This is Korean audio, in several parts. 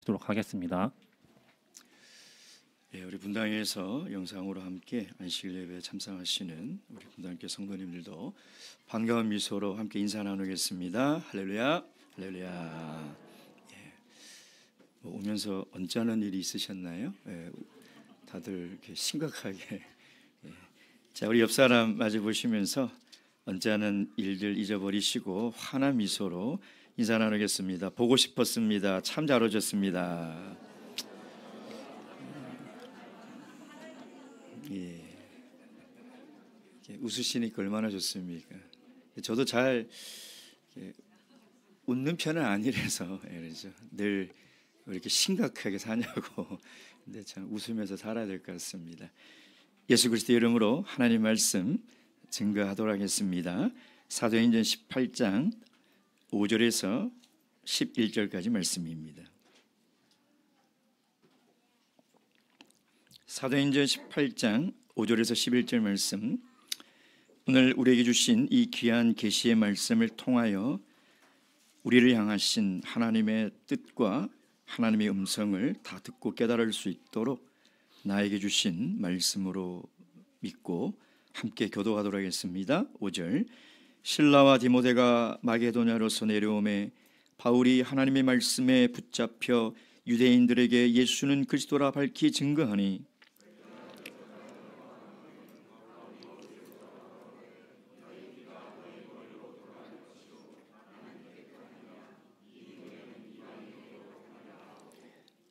마치도록 하겠습니다. 우리 분당에서 영상으로 함께 안식일 예배에 참석하시는 우리 분당교 성도님들도 반가운 미소로 함께 인사 나누겠습니다. 할렐루야, 할렐루야. 오면서 언짢은 일이 있으셨나요? 다들 이렇게 심각하게. 자, 우리 옆 사람 마주 보시면서 언짢은 일들 잊어버리시고 환한 미소로 인사 나누겠습니다. 보고 싶었습니다. 참 잘 오셨습니다. 웃으시니까 얼마나 좋습니까? 저도 잘 웃는 편은 아니라서 그렇죠. 늘 이렇게 심각하게 사냐고. 근데 참 웃으면서 살아야 될 것 같습니다. 예수 그리스도의 이름으로 하나님 말씀 증거하도록 하겠습니다. 사도행전 18장 5절에서 11절까지 말씀입니다. 사도행전 18장 5절에서 11절 말씀, 오늘 우리에게 주신 이 귀한 계시의 말씀을 통하여 우리를 향하신 하나님의 뜻과 하나님의 음성을 다 듣고 깨달을 수 있도록 나에게 주신 말씀으로 믿고 함께 교도하도록 하겠습니다. 5절, 실라와 디모데가 마게도냐로서 내려오매 바울이 하나님의 말씀에 붙잡혀 유대인들에게 예수는 그리스도라 밝히 증거하니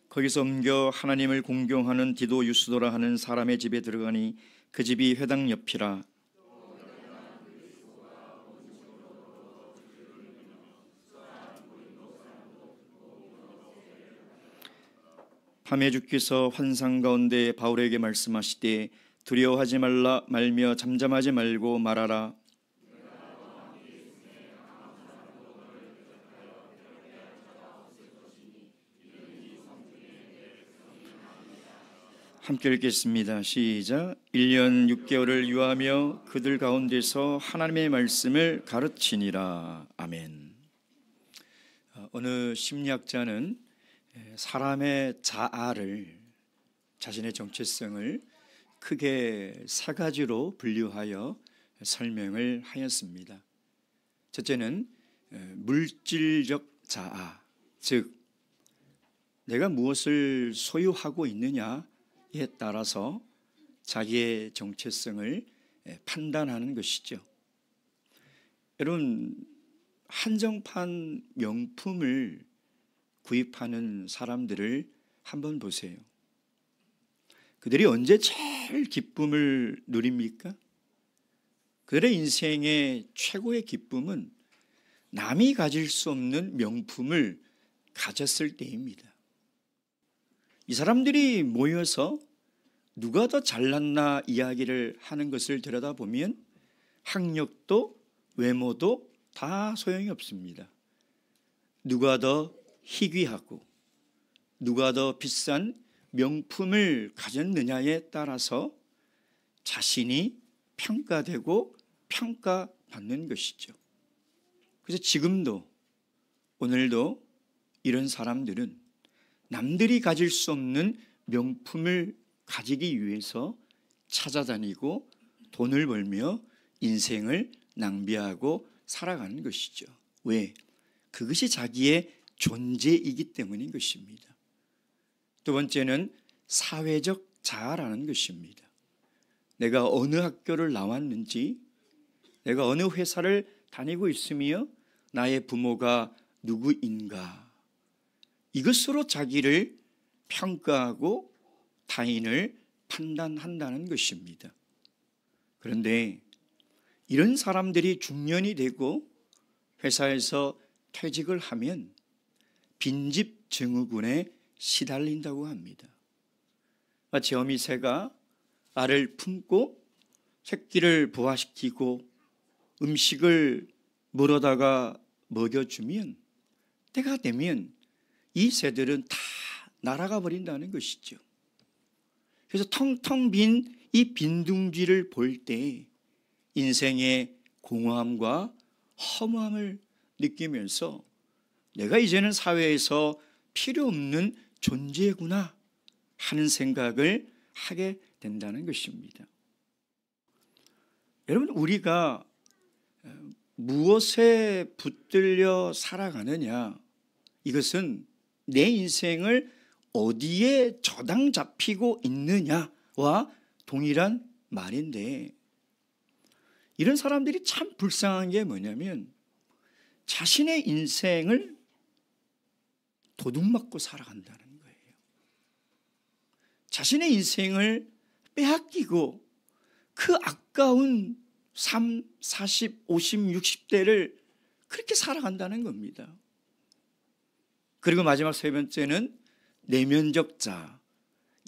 거기서 옮겨 하나님을 공경하는 디도 유스도라 하는 사람의 집에 들어가니 그 집이 회당 옆이라. 밤에 주께서 환상 가운데 바울에게 말씀하시되 두려워하지 말며 잠잠하지 말고 말하라. 함께 읽겠습니다. 시작. 1년 6개월을 유하며 그들 가운데서 하나님의 말씀을 가르치니라. 아멘. 어느 심리학자는 사람의 자아를, 자신의 정체성을 크게 세 가지로 분류하여 설명을 하였습니다. 첫째는 물질적 자아, 즉 내가 무엇을 소유하고 있느냐에 따라서 자기의 정체성을 판단하는 것이죠. 여러분, 한정판 명품을 구입하는 사람들을 한번 보세요. 그들이 언제 제일 기쁨을 누립니까? 그들의 인생의 최고의 기쁨은 남이 가질 수 없는 명품을 가졌을 때입니다. 이 사람들이 모여서 누가 더 잘났나 이야기를 하는 것을 들여다보면 학력도 외모도 다 소용이 없습니다. 누가 더 희귀하고 누가 더 비싼 명품을 가졌느냐에 따라서 자신이 평가되고 평가받는 것이죠. 그래서 지금도, 오늘도 이런 사람들은 남들이 가질 수 없는 명품을 가지기 위해서 찾아다니고 돈을 벌며 인생을 낭비하고 살아가는 것이죠. 왜? 그것이 자기의 존재이기 때문인 것입니다. 두 번째는 사회적 자아라는 것입니다. 내가 어느 학교를 나왔는지, 내가 어느 회사를 다니고 있으며 나의 부모가 누구인가, 이것으로 자기를 평가하고 타인을 판단한다는 것입니다. 그런데 이런 사람들이 중년이 되고 회사에서 퇴직을 하면 빈집 증후군에 시달린다고 합니다. 마치 어미새가 알을 품고 새끼를 부화시키고 음식을 물어다가 먹여주면 때가 되면 이 새들은 다 날아가 버린다는 것이죠. 그래서 텅텅 빈 이 빈둥지를 볼 때 인생의 공허함과 허무함을 느끼면서 내가 이제는 사회에서 필요 없는 존재구나 하는 생각을 하게 된다는 것입니다. 여러분, 우리가 무엇에 붙들려 살아가느냐, 이것은 내 인생을 어디에 저당 잡히고 있느냐와 동일한 말인데, 이런 사람들이 참 불쌍한 게 뭐냐면 자신의 인생을 도둑맞고 살아간다는 거예요. 자신의 인생을 빼앗기고 그 아까운 3, 40, 50, 60대를 그렇게 살아간다는 겁니다. 그리고 마지막 세 번째는 내면적 자,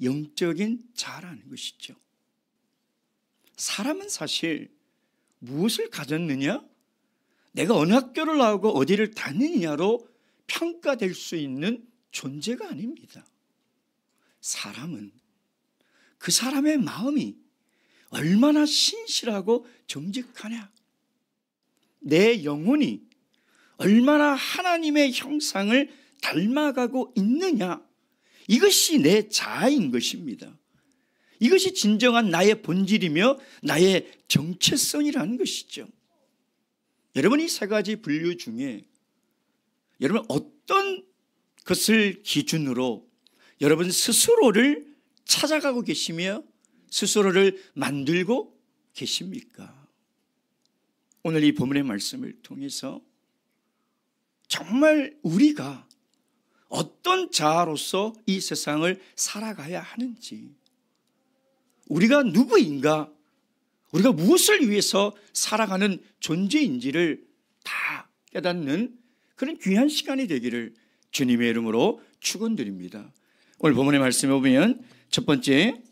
영적인 자라는 것이죠. 사람은 사실 무엇을 가졌느냐, 내가 어느 학교를 나오고 어디를 다니느냐로 평가될 수 있는 존재가 아닙니다. 사람은 그 사람의 마음이 얼마나 신실하고 정직하냐, 내 영혼이 얼마나 하나님의 형상을 닮아가고 있느냐, 이것이 내 자아인 것입니다. 이것이 진정한 나의 본질이며 나의 정체성이라는 것이죠. 여러분, 이 세 가지 분류 중에 여러분 어떤 것을 기준으로 여러분 스스로를 찾아가고 계시며 스스로를 만들고 계십니까? 오늘 이 본문의 말씀을 통해서 정말 우리가 어떤 자아로서 이 세상을 살아가야 하는지, 우리가 누구인가, 우리가 무엇을 위해서 살아가는 존재인지를 다 깨닫는 그런 귀한 시간이 되기를 주님의 이름으로 축원드립니다. 오늘 본문의 말씀에 보면 첫 번째,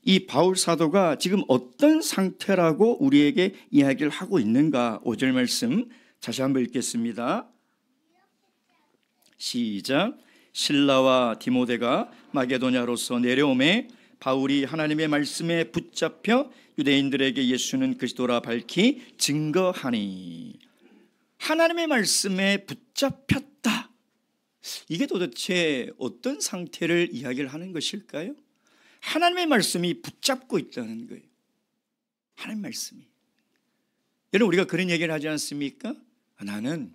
이 바울 사도가 지금 어떤 상태라고 우리에게 이야기를 하고 있는가, 5절 말씀 다시 한번 읽겠습니다. 시작. 실라와 디모데가 마게도냐로서 내려오매 바울이 하나님의 말씀에 붙잡혀 유대인들에게 예수는 그리스도라 밝히 증거하니. 하나님의 말씀에 붙잡혔다, 이게 도대체 어떤 상태를 이야기를 하는 것일까요? 하나님의 말씀이 붙잡고 있다는 거예요. 하나님의 말씀이. 여러분, 우리가 그런 얘기를 하지 않습니까? 나는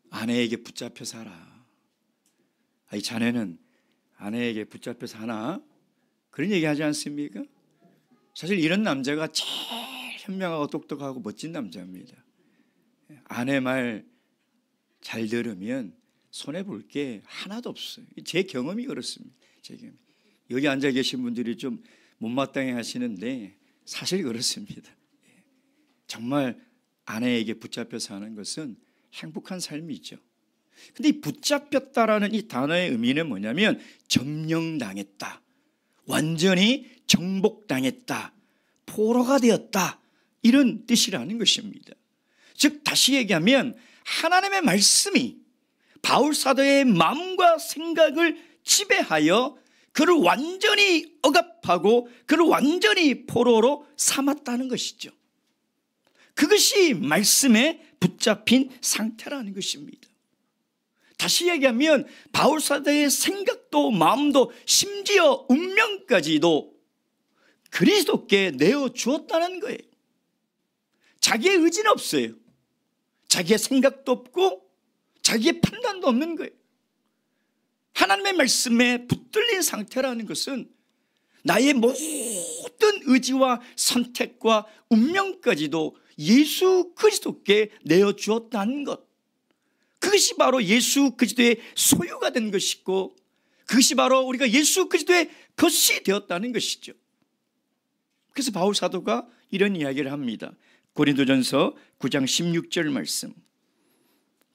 아내에게 붙잡혀 살아. 이 자네는 아내에게 붙잡혀 사나? 그런 얘기 하지 않습니까? 사실 이런 남자가 제일 현명하고 똑똑하고 멋진 남자입니다. 아내 말 잘 들으면 손해볼 게 하나도 없어요. 제 경험이 그렇습니다. 제 경험. 여기 앉아 계신 분들이 좀 못마땅해 하시는데 사실 그렇습니다. 정말 아내에게 붙잡혀 사는 것은 행복한 삶이죠. 근데 이 붙잡혔다라는 이 단어의 의미는 뭐냐면 점령당했다, 완전히 정복당했다, 포로가 되었다, 이런 뜻이라는 것입니다. 즉 다시 얘기하면 하나님의 말씀이 바울 사도의 마음과 생각을 지배하여 그를 완전히 억압하고 그를 완전히 포로로 삼았다는 것이죠. 그것이 말씀에 붙잡힌 상태라는 것입니다. 다시 얘기하면 바울 사도의 생각도 마음도 심지어 운명까지도 그리스도께 내어주었다는 거예요. 자기의 의지는 없어요. 자기의 생각도 없고 자기의 판단도 없는 거예요. 하나님의 말씀에 붙들린 상태라는 것은 나의 모든 의지와 선택과 운명까지도 예수 그리스도께 내어주었다는 것, 그것이 바로 예수 그리스도의 소유가 된 것이고 그것이 바로 우리가 예수 그리스도의 것이 되었다는 것이죠. 그래서 바울 사도가 이런 이야기를 합니다. 고린도전서 9장 16절 말씀.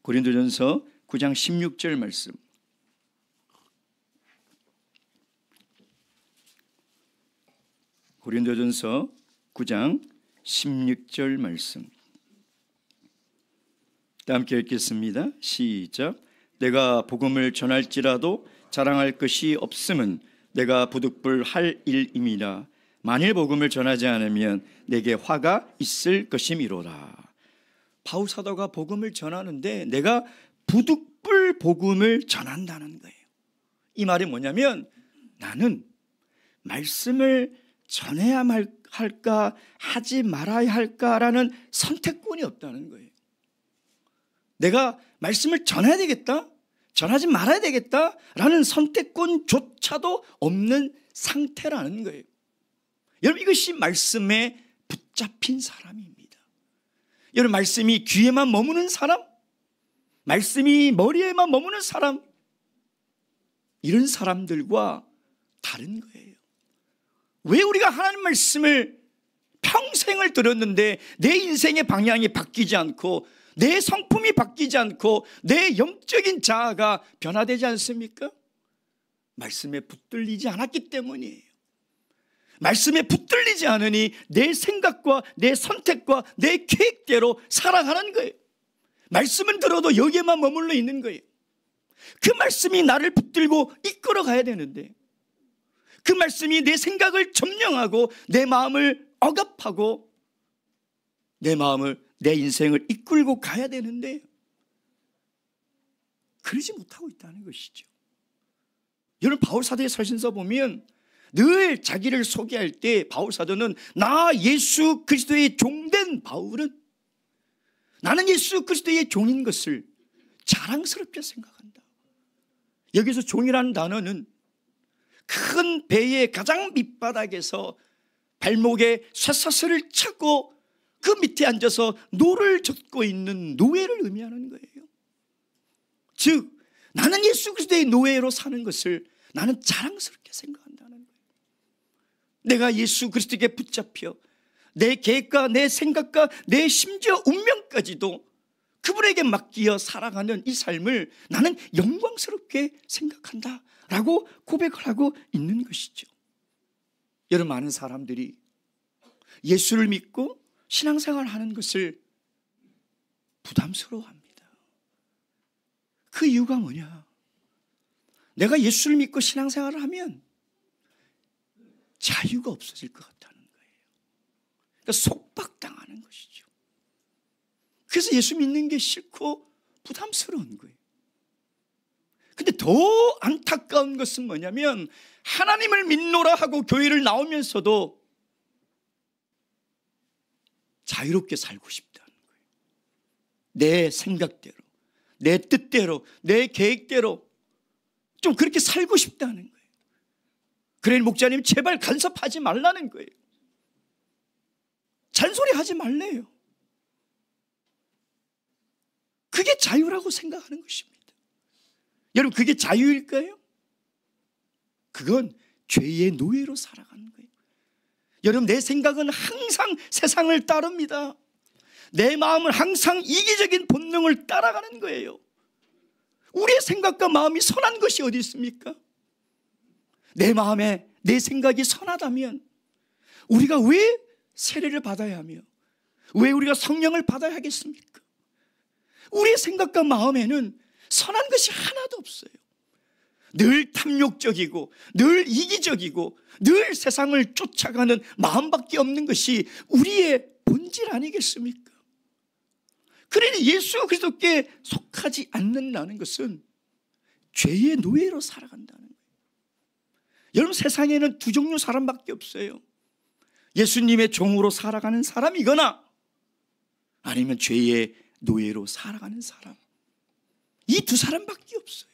고린도전서 9장 16절 말씀. 고린도전서 9장 16절 말씀. 함께 읽겠습니다. 시작. 내가 복음을 전할지라도 자랑할 것이 없음은 내가 부득불할 일임이라. 만일 복음을 전하지 않으면 내게 화가 있을 것임이로라. 바울 사도가 복음을 전하는데 내가 부득불 복음을 전한다는 거예요. 이 말이 뭐냐면 나는 말씀을 전해야 할까 하지 말아야 할까라는 선택권이 없다는 거예요. 내가 말씀을 전해야 되겠다, 전하지 말아야 되겠다라는 선택권조차도 없는 상태라는 거예요. 여러분, 이것이 말씀에 붙잡힌 사람입니다. 여러분, 말씀이 귀에만 머무는 사람, 말씀이 머리에만 머무는 사람, 이런 사람들과 다른 거예요. 왜 우리가 하나님 말씀을 평생을 들었는데 내 인생의 방향이 바뀌지 않고 내 성품이 바뀌지 않고 내 영적인 자아가 변화되지 않습니까? 말씀에 붙들리지 않았기 때문이에요. 말씀에 붙들리지 않으니 내 생각과 내 선택과 내 계획대로 살아가는 거예요. 말씀은 들어도 여기에만 머물러 있는 거예요. 그 말씀이 나를 붙들고 이끌어 가야 되는데, 그 말씀이 내 생각을 점령하고 내 마음을 억압하고 내 인생을 이끌고 가야 되는데 그러지 못하고 있다는 것이죠. 여러분, 바울사도의 서신서 보면 늘 자기를 소개할 때 바울사도는 나 예수 그리스도의 종된 바울은 나는 예수 그리스도의 종인 것을 자랑스럽게 생각한다. 여기서 종이라는 단어는 큰 배의 가장 밑바닥에서 발목에 쇠사슬을 차고 그 밑에 앉아서 노를 젓고 있는 노예를 의미하는 거예요. 즉 나는 예수 그리스도의 노예로 사는 것을 나는 자랑스럽게 생각한다는 거예요. 내가 예수 그리스도에게 붙잡혀 내 계획과 내 생각과 내 심지어 운명까지도 그분에게 맡기어 살아가는 이 삶을 나는 영광스럽게 생각한다라고 고백을 하고 있는 것이죠. 여러분, 많은 사람들이 예수를 믿고 신앙생활을 하는 것을 부담스러워합니다. 그 이유가 뭐냐? 내가 예수를 믿고 신앙생활을 하면 자유가 없어질 것 같다는 거예요. 그러니까 속박당하는 것이죠. 그래서 예수 믿는 게 싫고 부담스러운 거예요. 근데 더 안타까운 것은 뭐냐면 하나님을 믿노라 하고 교회를 나오면서도 자유롭게 살고 싶다는 거예요. 내 생각대로, 내 뜻대로, 내 계획대로 좀 그렇게 살고 싶다는 거예요. 그래, 목자님 제발 간섭하지 말라는 거예요. 잔소리하지 말래요. 그게 자유라고 생각하는 것입니다. 여러분, 그게 자유일까요? 그건 죄의 노예로 살아가는 거예요. 여러분, 내 생각은 항상 세상을 따릅니다. 내 마음은 항상 이기적인 본능을 따라가는 거예요. 우리의 생각과 마음이 선한 것이 어디 있습니까? 내 마음에 내 생각이 선하다면 우리가 왜 세례를 받아야 하며 왜 우리가 성령을 받아야 하겠습니까? 우리의 생각과 마음에는 선한 것이 하나도 없어요. 늘 탐욕적이고 늘 이기적이고 늘 세상을 쫓아가는 마음밖에 없는 것이 우리의 본질 아니겠습니까? 그러니 예수 그리스도께 속하지 않는다는 것은 죄의 노예로 살아간다는 거예요. 여러분, 세상에는 두 종류 사람밖에 없어요. 예수님의 종으로 살아가는 사람이거나 아니면 죄의 노예로 살아가는 사람. 이 두 사람밖에 없어요.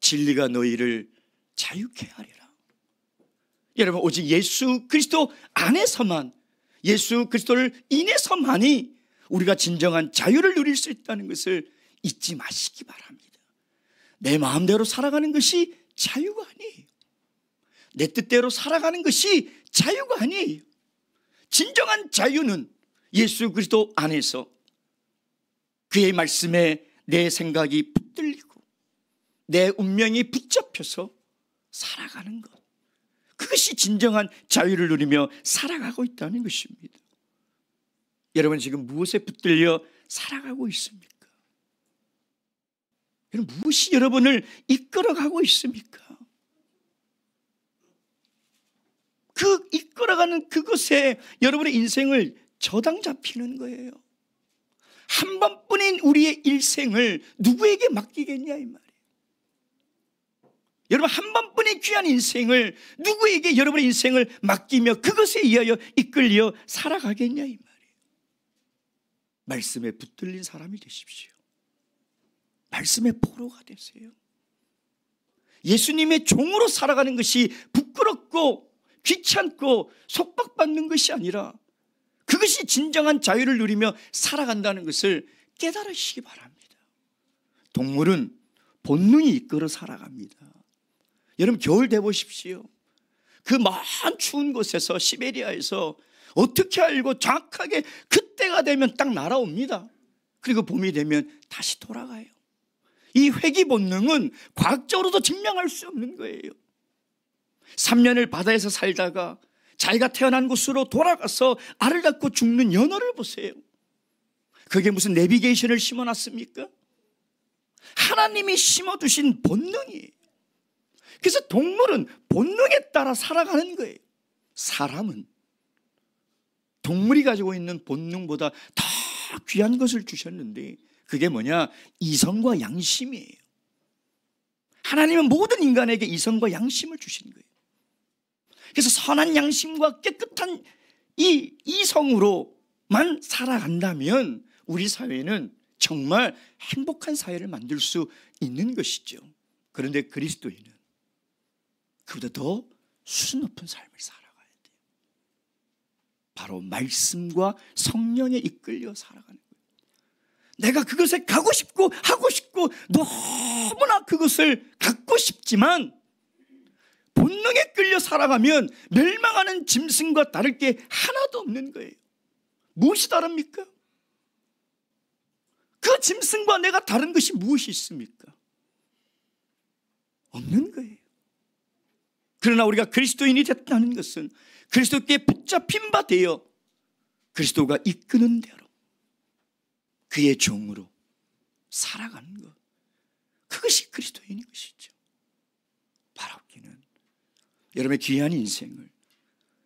진리가 너희를 자유케 하리라. 여러분, 오직 예수 그리스도 안에서만, 예수 그리스도를 인해서만이 우리가 진정한 자유를 누릴 수 있다는 것을 잊지 마시기 바랍니다. 내 마음대로 살아가는 것이 자유가 아니에요. 내 뜻대로 살아가는 것이 자유가 아니에요. 진정한 자유는 예수 그리스도 안에서 그의 말씀에 내 생각이 붙들리고 내 운명이 붙잡혀서 살아가는 것, 그것이 진정한 자유를 누리며 살아가고 있다는 것입니다. 여러분, 지금 무엇에 붙들려 살아가고 있습니까? 여러분, 무엇이 여러분을 이끌어가고 있습니까? 그 이끌어가는 그것에 여러분의 인생을 저당 잡히는 거예요. 한 번뿐인 우리의 일생을 누구에게 맡기겠냐 이 말이에요. 여러분 한 번뿐의 귀한 인생을 누구에게 여러분의 인생을 맡기며 그것에 의하여 이끌려 살아가겠냐 이 말이에요. 말씀에 붙들린 사람이 되십시오. 말씀의 포로가 되세요. 예수님의 종으로 살아가는 것이 부끄럽고 귀찮고 속박받는 것이 아니라 그것이 진정한 자유를 누리며 살아간다는 것을 깨달으시기 바랍니다. 동물은 본능이 이끌어 살아갑니다. 여러분 겨울 돼 보십시오. 그 먼 추운 곳에서 시베리아에서 어떻게 알고 정확하게 그때가 되면 딱 날아옵니다. 그리고 봄이 되면 다시 돌아가요. 이 회귀 본능은 과학적으로도 증명할 수 없는 거예요. 3년을 바다에서 살다가 자기가 태어난 곳으로 돌아가서 알을 낳고 죽는 연어를 보세요. 그게 무슨 내비게이션을 심어놨습니까? 하나님이 심어두신 본능이에요. 그래서 동물은 본능에 따라 살아가는 거예요. 사람은 동물이 가지고 있는 본능보다 더 귀한 것을 주셨는데 그게 뭐냐? 이성과 양심이에요. 하나님은 모든 인간에게 이성과 양심을 주신 거예요. 그래서 선한 양심과 깨끗한 이 이성으로만 살아간다면 우리 사회는 정말 행복한 사회를 만들 수 있는 것이죠. 그런데 그리스도인은 그보다 더 수준 높은 삶을 살아가야 돼요. 바로 말씀과 성령에 이끌려 살아가는 거예요. 내가 그것에 가고 싶고 하고 싶고 너무나 그것을 갖고 싶지만 본능에 끌려 살아가면 멸망하는 짐승과 다를 게 하나도 없는 거예요. 무엇이 다릅니까? 그 짐승과 내가 다른 것이 무엇이 있습니까? 없는 거예요. 그러나 우리가 그리스도인이 됐다는 것은 그리스도께 붙잡힌 바 되어 그리스도가 이끄는 대로 그의 종으로 살아가는 것, 그것이 그리스도인인 것이죠. 바라옵기는 여러분의 귀한 인생을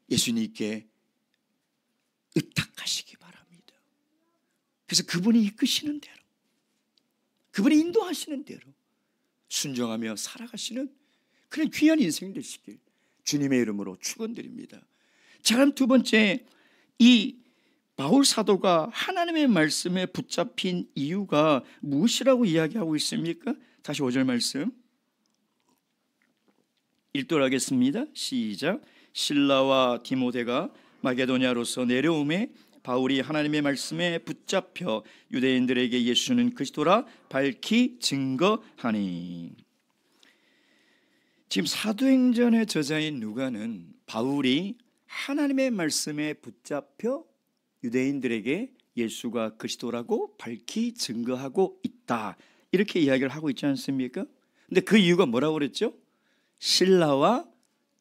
예수님께 의탁하시기 바랍니다. 그래서 그분이 이끄시는 대로, 그분이 인도하시는 대로 순종하며 살아가시는 그런 귀한 인생 되시길 주님의 이름으로 축원드립니다. 자, 그럼 두 번째, 이 바울 사도가 하나님의 말씀에 붙잡힌 이유가 무엇이라고 이야기하고 있습니까? 다시 5절 말씀 읽도록 하겠습니다. 시작. 실라와 디모데가 마게도냐로서 내려오매 바울이 하나님의 말씀에 붙잡혀 유대인들에게 예수는 그리스도라 밝히 증거하니. 지금 사도행전의 저자인 누가는 바울이 하나님의 말씀에 붙잡혀 유대인들에게 예수가 그리스도라고 밝히 증거하고 있다, 이렇게 이야기를 하고 있지 않습니까? 근데 그 이유가 뭐라고 그랬죠? 실라와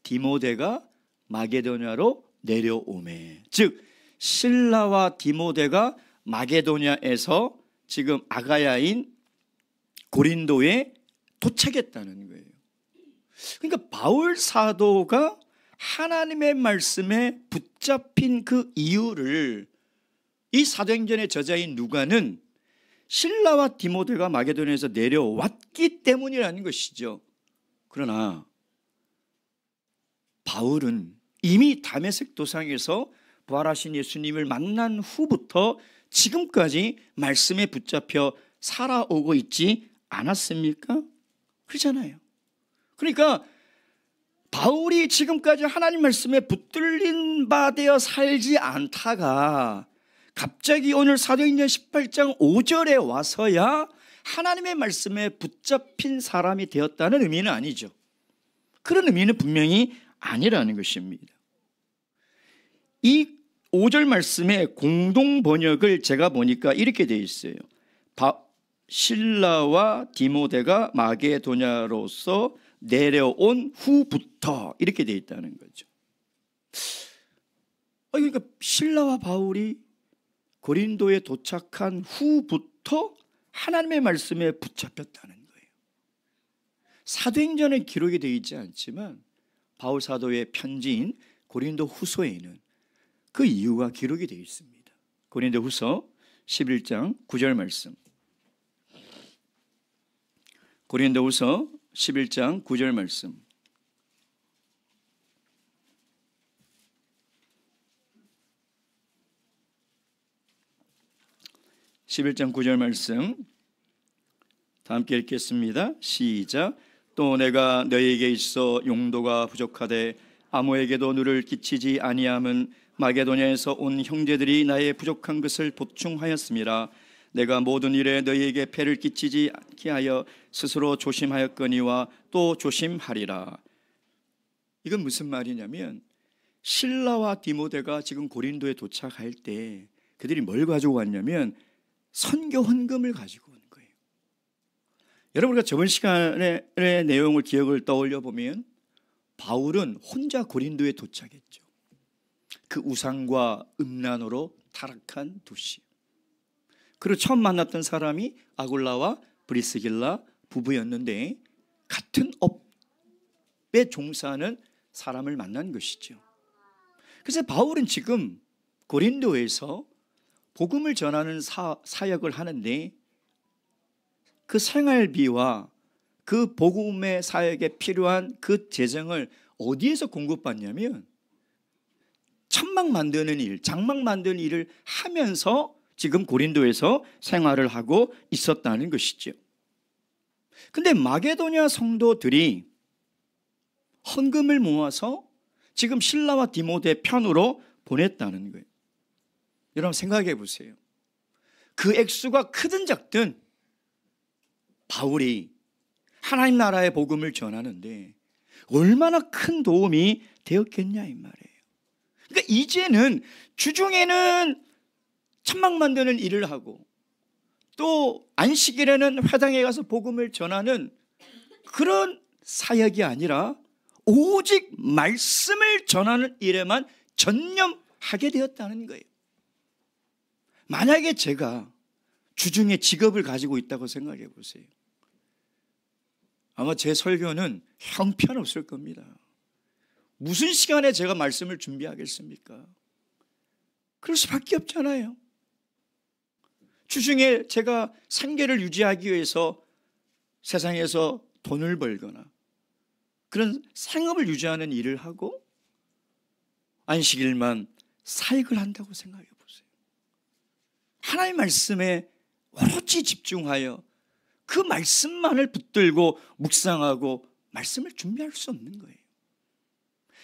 디모데가 마게도냐로 내려오매. 즉 실라와 디모데가 마게도냐에서 지금 아가야인 고린도에 도착했다는 거예요. 그러니까 바울 사도가 하나님의 말씀에 붙잡힌 그 이유를 이 사도행전의 저자인 누가는 실라와 디모데가 마게도냐에서 내려왔기 때문이라는 것이죠. 그러나 바울은 이미 다메섹 도상에서 부활하신 예수님을 만난 후부터 지금까지 말씀에 붙잡혀 살아오고 있지 않았습니까? 그렇잖아요. 그러니까 바울이 지금까지 하나님 말씀에 붙들린 바 되어 살지 않다가 갑자기 오늘 사도행전 18장 5절에 와서야 하나님의 말씀에 붙잡힌 사람이 되었다는 의미는 아니죠. 그런 의미는 분명히 아니라는 것입니다. 이 5절 말씀의 공동 번역을 제가 보니까 이렇게 되어 있어요. 실라와 디모데가 마게도냐로서 내려온 후부터, 이렇게 되어 있다는 거죠. 그러니까 실라와 바울이 고린도에 도착한 후부터 하나님의 말씀에 붙잡혔다는 거예요. 사도행전에 기록이 되어 있지 않지만 바울 사도의 편지인 고린도 후서에는 그 이유가 기록이 되어 있습니다. 고린도 후서 11장 9절 말씀. 고린도 후서 11장 9절 말씀. 다 함께 읽겠습니다. 시작. 또 내가 너희에게 있어 용도가 부족하되 아무에게도 누를 끼치지 아니함은 마게도냐에서 온 형제들이 나의 부족한 것을 보충하였음이라. 내가 모든 일에 너희에게 폐를 끼치지 않게 하여 스스로 조심하였거니와 또 조심하리라. 이건 무슨 말이냐면 실라와 디모데가 지금 고린도에 도착할 때 그들이 뭘 가지고 왔냐면 선교 헌금을 가지고 온 거예요. 여러분, 우리가 저번 시간의 내용을 기억을 떠올려 보면 바울은 혼자 고린도에 도착했죠. 그 우상과 음란으로 타락한 도시. 그리고 처음 만났던 사람이 아굴라와 브리스길라 부부였는데 같은 업에 종사하는 사람을 만난 것이죠. 그래서 바울은 지금 고린도에서 복음을 전하는 사역을 하는데 그 생활비와 그 복음의 사역에 필요한 그 재정을 어디에서 공급받냐면 천막 만드는 일, 장막 만드는 일을 하면서 지금 고린도에서 생활을 하고 있었다는 것이죠. 근데 마게도냐 성도들이 헌금을 모아서 지금 실라와 디모데 편으로 보냈다는 거예요. 여러분 생각해 보세요. 그 액수가 크든 작든 바울이 하나님 나라의 복음을 전하는데 얼마나 큰 도움이 되었겠냐 이 말이에요. 그러니까 이제는 주중에는 천막 만드는 일을 하고 또 안식일에는 회당에 가서 복음을 전하는 그런 사역이 아니라 오직 말씀을 전하는 일에만 전념하게 되었다는 거예요. 만약에 제가 주중에 직업을 가지고 있다고 생각해 보세요. 아마 제 설교는 형편없을 겁니다. 무슨 시간에 제가 말씀을 준비하겠습니까? 그럴 수밖에 없잖아요. 주중에 제가 생계를 유지하기 위해서 세상에서 돈을 벌거나 그런 생업을 유지하는 일을 하고 안식일만 사역을 한다고 생각해 보세요. 하나님의 말씀에 오롯이 집중하여 그 말씀만을 붙들고 묵상하고 말씀을 준비할 수 없는 거예요.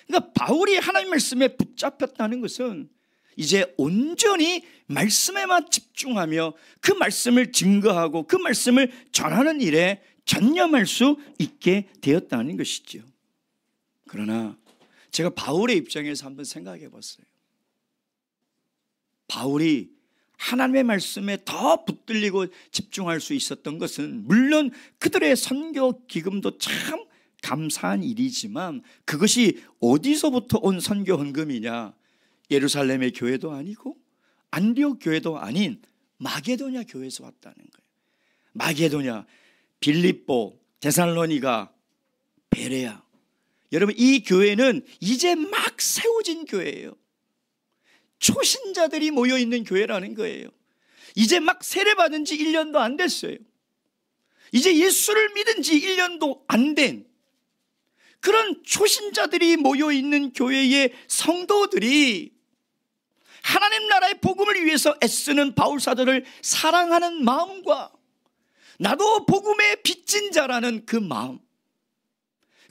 그러니까 바울이 하나님 말씀에 붙잡혔다는 것은 이제 온전히 말씀에만 집중하며 그 말씀을 증거하고 그 말씀을 전하는 일에 전념할 수 있게 되었다는 것이죠. 그러나 제가 바울의 입장에서 한번 생각해 봤어요. 바울이 하나님의 말씀에 더 붙들리고 집중할 수 있었던 것은 물론 그들의 선교 기금도 참 감사한 일이지만 그것이 어디서부터 온 선교 헌금이냐? 예루살렘의 교회도 아니고 안디옥 교회도 아닌 마게도냐 교회에서 왔다는 거예요. 마게도냐, 빌립보, 데살로니가, 베레아. 여러분 이 교회는 이제 막 세워진 교회예요. 초신자들이 모여있는 교회라는 거예요. 이제 막 세례받은 지 1년도 안 됐어요. 이제 예수를 믿은 지 1년도 안 된 그런 초신자들이 모여있는 교회의 성도들이 하나님 나라의 복음을 위해서 애쓰는 바울 사도를 사랑하는 마음과 나도 복음의 빚진 자라는 그 마음,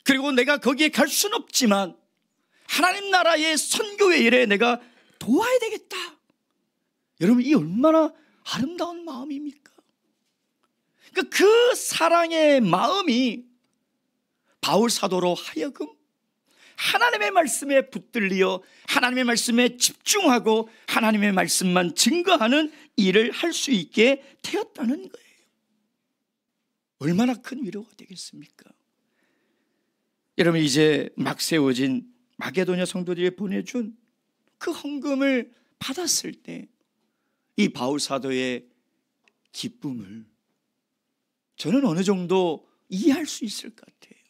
그리고 내가 거기에 갈 수는 없지만 하나님 나라의 선교의 일에 내가 도와야 되겠다. 여러분 이 얼마나 아름다운 마음입니까? 그러니까 그 사랑의 마음이 바울 사도로 하여금 하나님의 말씀에 붙들려 하나님의 말씀에 집중하고 하나님의 말씀만 증거하는 일을 할 수 있게 되었다는 거예요. 얼마나 큰 위로가 되겠습니까? 여러분 이제 막 세워진 마게도냐 성도들이 보내준 그 헌금을 받았을 때 이 바울 사도의 기쁨을 저는 어느 정도 이해할 수 있을 것 같아요.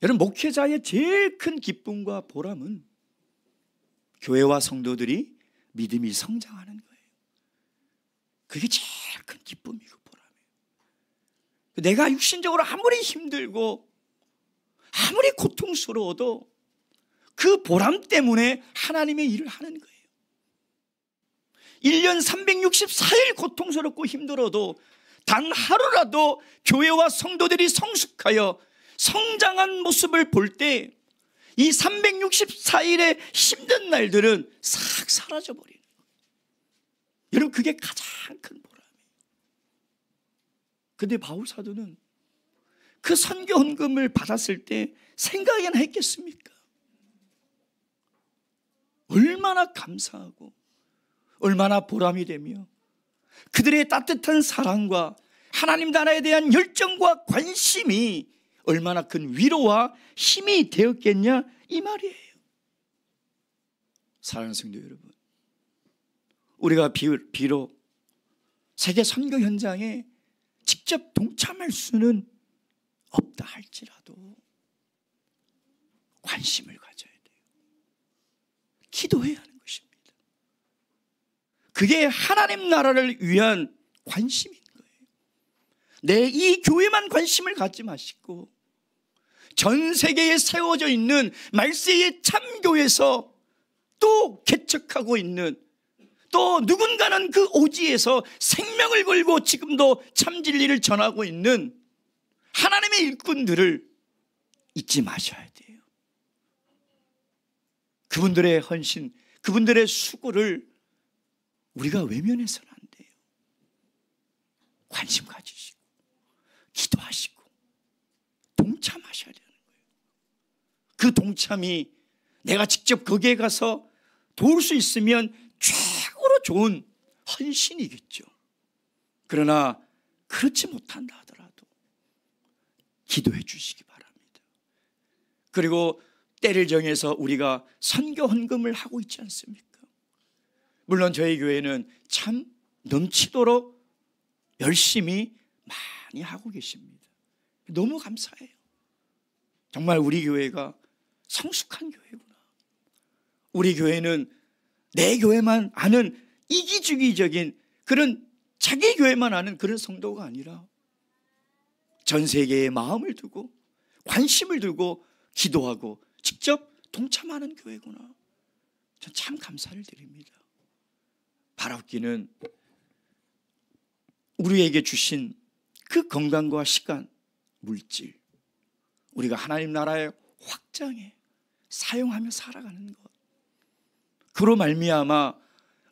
여러분 목회자의 제일 큰 기쁨과 보람은 교회와 성도들이 믿음이 성장하는 거예요. 그게 제일 큰 기쁨이고 보람이에요. 내가 육신적으로 아무리 힘들고 아무리 고통스러워도 그 보람 때문에 하나님의 일을 하는 거예요. 1년 364일 고통스럽고 힘들어도 단 하루라도 교회와 성도들이 성숙하여 성장한 모습을 볼 때 이 364일의 힘든 날들은 싹 사라져버리는 거예요. 여러분, 그게 가장 큰 보람이에요. 근데 바울 사도는 그 선교 헌금을 받았을 때 생각이나 했겠습니까? 얼마나 감사하고 얼마나 보람이 되며 그들의 따뜻한 사랑과 하나님 나라에 대한 열정과 관심이 얼마나 큰 위로와 힘이 되었겠냐, 이 말이에요. 사랑하는 성도 여러분, 우리가 비록 세계 선교 현장에 직접 동참할 수는 없다 할지라도 관심을 가져야 돼요. 기도해야 하는 것입니다. 그게 하나님 나라를 위한 관심인 거예요. 내 이 교회만 관심을 갖지 마시고 전 세계에 세워져 있는 말세의 참교회에서 또 개척하고 있는, 또 누군가는 그 오지에서 생명을 걸고 지금도 참진리를 전하고 있는 하나님의 일꾼들을 잊지 마셔야 돼요. 그분들의 헌신, 그분들의 수고를 우리가 외면해서는 안 돼요. 관심 가지시고 기도하시고 동참하셔야 되는 거예요. 그 동참이 내가 직접 거기에 가서 도울 수 있으면 최고로 좋은 헌신이겠죠. 그러나 그렇지 못한다 하더라도 기도해 주시기 바랍니다. 그리고 때를 정해서 우리가 선교 헌금을 하고 있지 않습니까? 물론 저희 교회는 참 넘치도록 열심히 많이 하고 계십니다. 너무 감사해요. 정말 우리 교회가 성숙한 교회구나. 우리 교회는 내 교회만 아는 이기주기적인 그런 자기 교회만 아는 그런 성도가 아니라 전 세계에 마음을 두고 관심을 두고 기도하고 직접 동참하는 교회구나. 전 참 감사를 드립니다. 바라옵기는 우리에게 주신 그 건강과 시간, 물질, 우리가 하나님 나라의 확장에 사용하며 살아가는 것, 그로 말미암아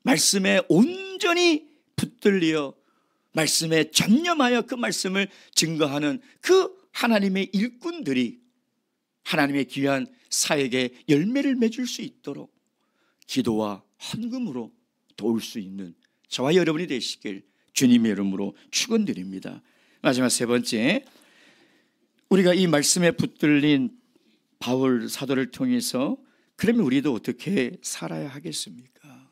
말씀에 온전히 붙들려 말씀에 전념하여 그 말씀을 증거하는 그 하나님의 일꾼들이 하나님의 귀한 사역에 열매를 맺을 수 있도록 기도와 헌금으로 도울 수 있는 저와 여러분이 되시길 주님의 이름으로 축원드립니다. 마지막 세 번째, 우리가 이 말씀에 붙들린 바울 사도를 통해서 그러면 우리도 어떻게 살아야 하겠습니까?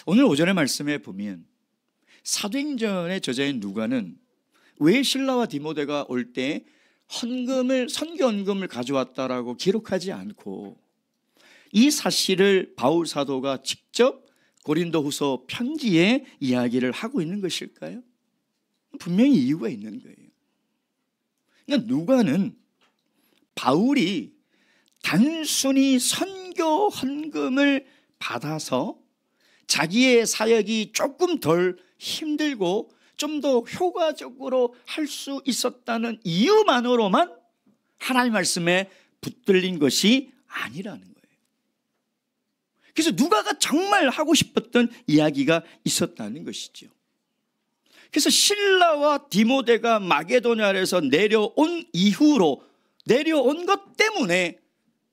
오늘 오전의 말씀에 보면 사도행전의 저자인 누가는 왜 실라와 디모데가 올 때 헌금을, 선교 헌금을 가져왔다라고 기록하지 않고 이 사실을 바울 사도가 직접 고린도후서 편지에 이야기를 하고 있는 것일까요? 분명히 이유가 있는 거예요. 그러니까 누가는 바울이 단순히 선교 헌금을 받아서 자기의 사역이 조금 덜 힘들고 좀 더 효과적으로 할 수 있었다는 이유만으로만 하나님 말씀에 붙들린 것이 아니라는 거예요. 그래서 누가가 정말 하고 싶었던 이야기가 있었다는 것이죠. 그래서 실라와 디모데가 마게도냐에서 내려온 것 때문에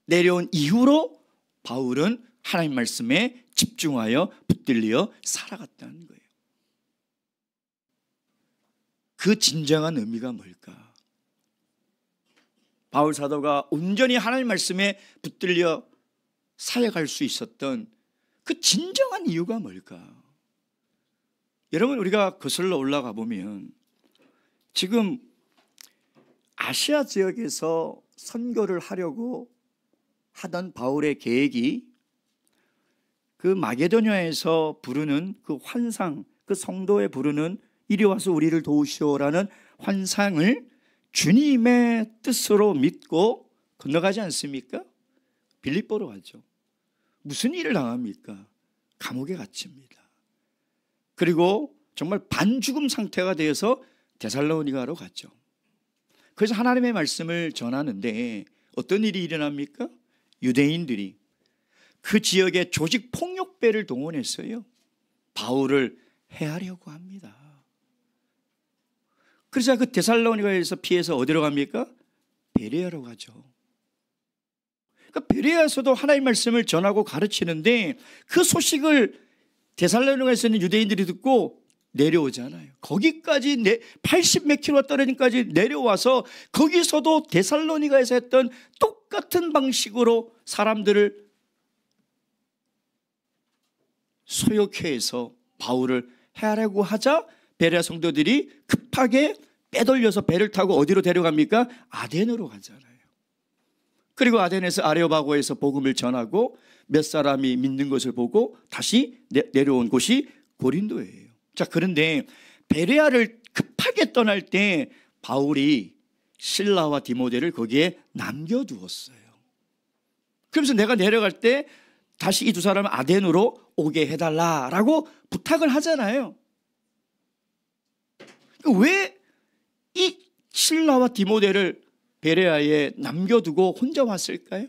내려온 이후로 바울은 하나님 말씀에 집중하여 붙들려 살아갔다는 거예요. 그 진정한 의미가 뭘까? 바울 사도가 온전히 하나님 말씀에 붙들려 사역할 수 있었던 그 진정한 이유가 뭘까? 여러분, 우리가 거슬러 올라가 보면 지금 아시아 지역에서 선교를 하려고 하던 바울의 계획이 그 마게도냐에서 부르는 그 환상, 그 성도에 부르는 이리 와서 우리를 도우시오라는 환상을 주님의 뜻으로 믿고 건너가지 않습니까? 빌립보로 가죠. 무슨 일을 당합니까? 감옥에 갇힙니다. 그리고 정말 반죽음 상태가 되어서 데살로니가로 갔죠. 그래서 하나님의 말씀을 전하는데 어떤 일이 일어납니까? 유대인들이 그 지역의 조직 폭력배를 동원했어요. 바울을 해하려고 합니다. 그래서 그 데살로니가에서 피해서 어디로 갑니까? 베레아로 가죠. 그러니까 베레아에서도 하나님의 말씀을 전하고 가르치는데 그 소식을 데살로니가에서 있는 유대인들이 듣고 내려오잖아요. 거기까지 80몇 킬로 떨어진까지 내려와서 거기서도 데살로니가에서 했던 똑같은 방식으로 사람들을 소욕해서 바울을 해하려고 하자 베레아 성도들이 급하게 빼돌려서 배를 타고 어디로 데려갑니까? 아덴으로 가잖아요. 그리고 아덴에서 아레오바고에서 복음을 전하고 몇 사람이 믿는 것을 보고 다시 내려온 곳이 고린도예요. 자, 그런데 베레아를 급하게 떠날 때 바울이 실라와 디모데를 거기에 남겨두었어요. 그러면서 내가 내려갈 때 다시 이 두 사람을 아덴으로 오게 해달라라고 부탁을 하잖아요. 왜 이 실라와 디모데를 베레아에 남겨두고 혼자 왔을까요?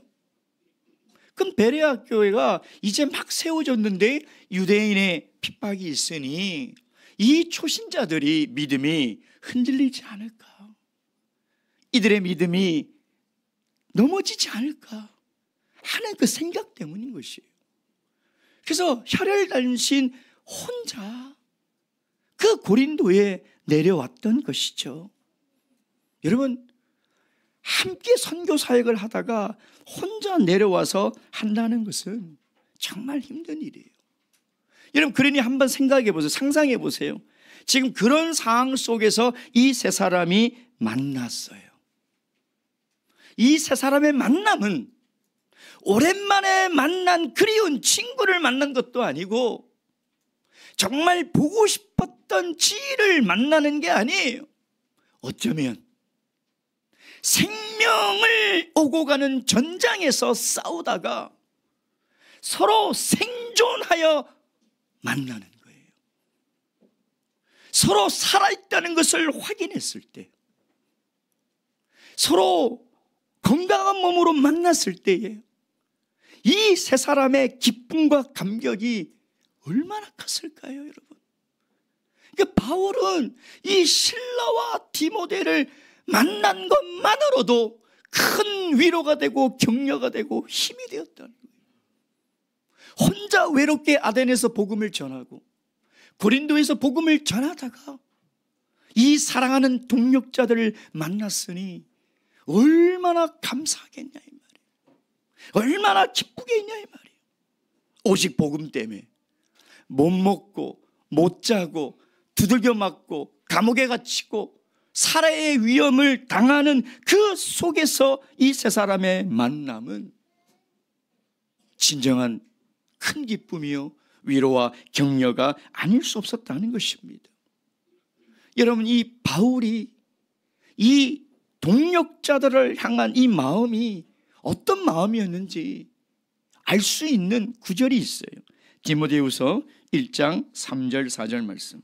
그럼 베레아 교회가 이제 막 세워졌는데 유대인의 핍박이 있으니 이 초신자들이 믿음이 흔들리지 않을까? 이들의 믿음이 넘어지지 않을까 하는 그 생각 때문인 것이에요. 그래서 혈혈단신 혼자 그 고린도에 내려왔던 것이죠. 여러분, 함께 선교 사역을 하다가 혼자 내려와서 한다는 것은 정말 힘든 일이에요. 여러분, 그러니 한번 생각해 보세요. 상상해 보세요. 지금 그런 상황 속에서 이 세 사람이 만났어요. 이 세 사람의 만남은 오랜만에 만난 그리운 친구를 만난 것도 아니고 정말 보고 싶었던 지인을 만나는 게 아니에요. 어쩌면 생명을 오고 가는 전장에서 싸우다가 서로 생존하여 만나는 거예요. 서로 살아있다는 것을 확인했을 때, 서로 건강한 몸으로 만났을 때에 이 세 사람의 기쁨과 감격이 얼마나 컸을까요, 여러분? 그러니까 바울은 이 실라와 디모데를 만난 것만으로도 큰 위로가 되고 격려가 되고 힘이 되었다는 거예요. 혼자 외롭게 아덴에서 복음을 전하고 고린도에서 복음을 전하다가 이 사랑하는 동역자들을 만났으니 얼마나 감사하겠냐 이 말이에요. 얼마나 기쁘겠냐 이 말이에요. 오직 복음 때문에 못 먹고 못 자고 두들겨 맞고 감옥에 갇히고 살해의 위험을 당하는 그 속에서 이 세 사람의 만남은 진정한 큰 기쁨이요 위로와 격려가 아닐 수 없었다는 것입니다. 여러분, 이 바울이 이 동역자들을 향한 이 마음이 어떤 마음이었는지 알 수 있는 구절이 있어요. 디모데후서 1장 3절 4절 말씀.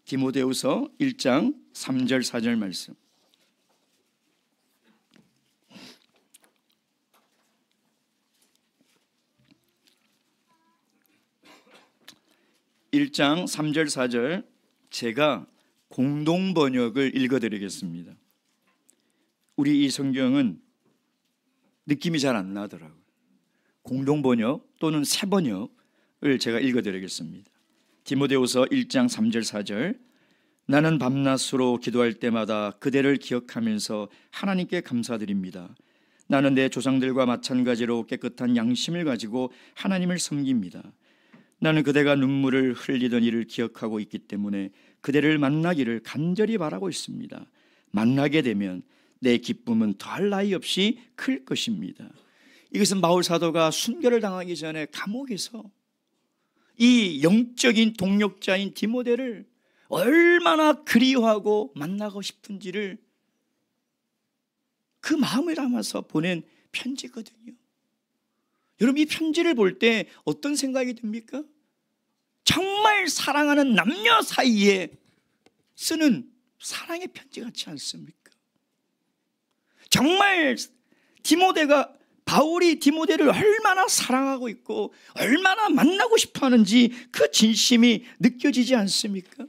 디모데후서 1장 3절 4절 말씀. (1장 3절 4절) 제가 공동 번역을 읽어드리겠습니다. 우리 이 성경은 느낌이 잘 안 나더라고요. 공동 번역 또는 새 번역을 제가 읽어드리겠습니다. 디모데후서 1장 3절 4절. 나는 밤낮으로 기도할 때마다 그대를 기억하면서 하나님께 감사드립니다. 나는 내 조상들과 마찬가지로 깨끗한 양심을 가지고 하나님을 섬깁니다. 나는 그대가 눈물을 흘리던 일을 기억하고 있기 때문에 그대를 만나기를 간절히 바라고 있습니다. 만나게 되면 내 기쁨은 더할 나위 없이 클 것입니다. 이것은 바울 사도가 순교를 당하기 전에 감옥에서 이 영적인 동역자인 디모데를 얼마나 그리워하고 만나고 싶은지를 그 마음을 담아서 보낸 편지거든요. 여러분, 이 편지를 볼 때 어떤 생각이 듭니까? 정말 사랑하는 남녀 사이에 쓰는 사랑의 편지 같지 않습니까? 정말 바울이 디모데를 얼마나 사랑하고 있고 얼마나 만나고 싶어 하는지 그 진심이 느껴지지 않습니까?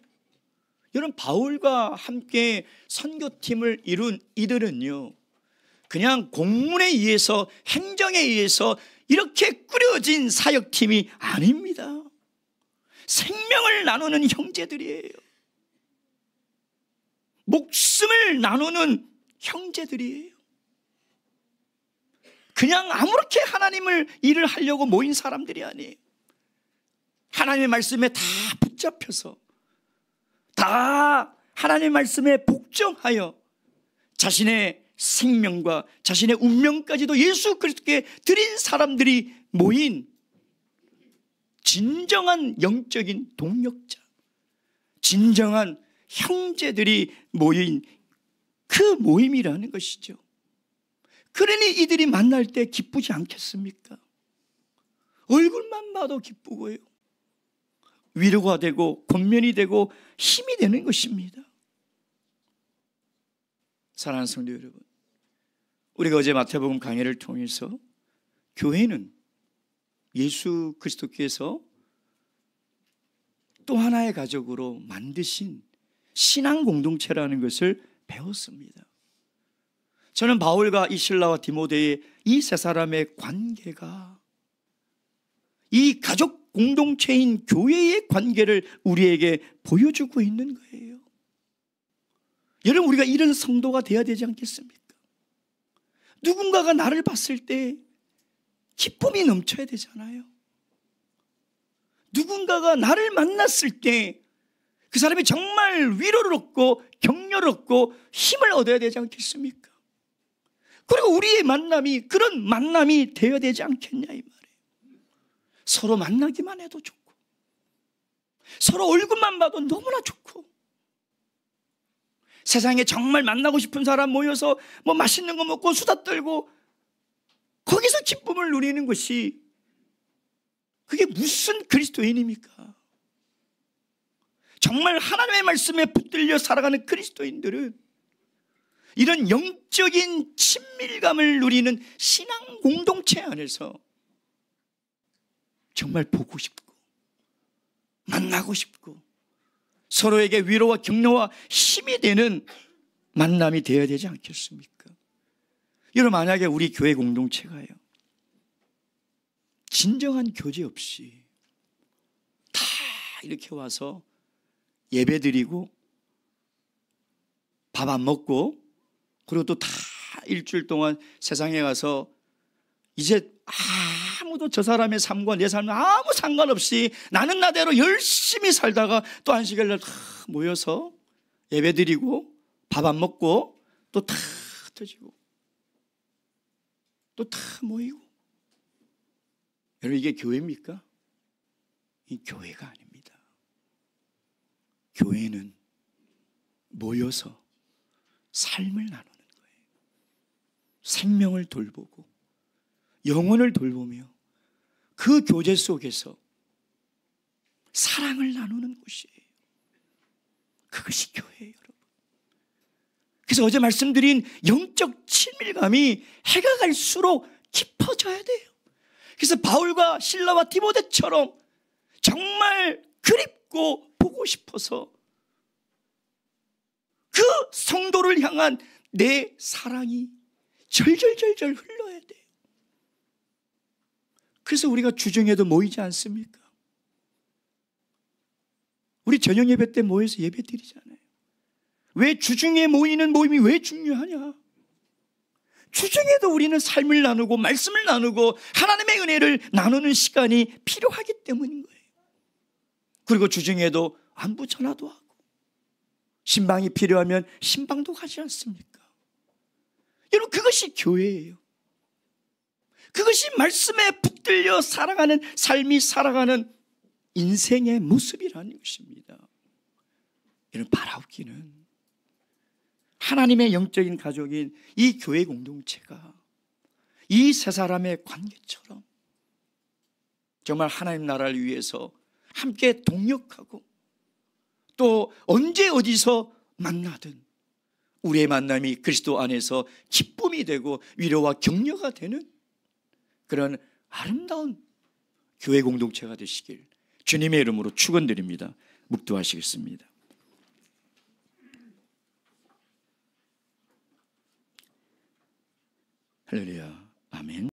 여러분, 바울과 함께 선교팀을 이룬 이들은요, 그냥 공문에 의해서, 행정에 의해서 이렇게 꾸려진 사역팀이 아닙니다. 생명을 나누는 형제들이에요. 목숨을 나누는 형제들이에요. 그냥 아무렇게 하나님을 일을 하려고 모인 사람들이 아니에요. 하나님의 말씀에 다 붙잡혀서, 다 하나님의 말씀에 복종하여 자신의 생명과 자신의 운명까지도 예수 그리스도께 드린 사람들이 모인 진정한 영적인 동력자, 진정한 형제들이 모인 그 모임이라는 것이죠. 그러니 이들이 만날 때 기쁘지 않겠습니까? 얼굴만 봐도 기쁘고요, 위로가 되고 권면이 되고 힘이 되는 것입니다. 사랑하는 성도 여러분, 우리가 어제 마태복음 강해를 통해서 교회는 예수 그리스도께서 또 하나의 가족으로 만드신 신앙 공동체라는 것을 배웠습니다. 저는 바울과 이 실라와 디모데의 이 세 사람의 관계가 이 가족 공동체인 교회의 관계를 우리에게 보여주고 있는 거예요. 여러분, 우리가 이런 성도가 되어야 되지 않겠습니까? 누군가가 나를 봤을 때 기쁨이 넘쳐야 되잖아요. 누군가가 나를 만났을 때 그 사람이 정말 위로를 얻고 격려를 얻고 힘을 얻어야 되지 않겠습니까? 그리고 우리의 만남이 그런 만남이 되어야 되지 않겠냐 이 말이에요. 서로 만나기만 해도 좋고, 서로 얼굴만 봐도 너무나 좋고, 세상에 정말 만나고 싶은 사람 모여서 뭐 맛있는 거 먹고 수다 떨고 거기서 기쁨을 누리는 것이, 그게 무슨 그리스도인입니까? 정말 하나님의 말씀에 붙들려 살아가는 그리스도인들은 이런 영적인 친밀감을 누리는 신앙 공동체 안에서 정말 보고 싶고 만나고 싶고 서로에게 위로와 격려와 힘이 되는 만남이 되어야 되지 않겠습니까? 여러분, 만약에 우리 교회 공동체가요, 진정한 교제 없이 다 이렇게 와서 예배드리고 밥 안 먹고 그리고 또 다 일주일 동안 세상에 가서 이제 아무도 저 사람의 삶과 내 삶과 아무 상관없이 나는 나대로 열심히 살다가 또 안식일날 다 모여서 예배드리고 밥 안 먹고 또 다 흩어지고 또 다 모이고, 여러분, 이게 교회입니까? 이 교회가 아닙니다. 교회는 모여서 삶을 나누는 거예요. 생명을 돌보고 영혼을 돌보며 그 교제 속에서 사랑을 나누는 곳이에요. 그것이 교회예요, 여러분. 그래서 어제 말씀드린 영적 친밀감이 해가 갈수록 깊어져야 돼요. 그래서 바울과 실라와 디모데처럼 정말 그립고 보고 싶어서 그 성도를 향한 내 사랑이 절절절절 흘러야 돼요. 그래서 우리가 주중에도 모이지 않습니까? 우리 저녁 예배 때 모여서 예배 드리잖아요. 왜 주중에 모이는 모임이 왜 중요하냐? 주중에도 우리는 삶을 나누고 말씀을 나누고 하나님의 은혜를 나누는 시간이 필요하기 때문인 거예요. 그리고 주중에도 안부 전화도 하고 신방이 필요하면 신방도 가지 않습니까? 여러분, 그것이 교회예요. 그것이 말씀에 붙들려 살아가는 삶이 살아가는 인생의 모습이라는 것입니다. 이런 바라옵기는 하나님의 영적인 가족인 이 교회 공동체가 이 세 사람의 관계처럼 정말 하나님 나라를 위해서 함께 동력하고 또 언제 어디서 만나든 우리의 만남이 그리스도 안에서 기쁨이 되고 위로와 격려가 되는 그런 아름다운 교회 공동체가 되시길 주님의 이름으로 축원드립니다. 묵도하시겠습니다. 할렐루야. 아멘.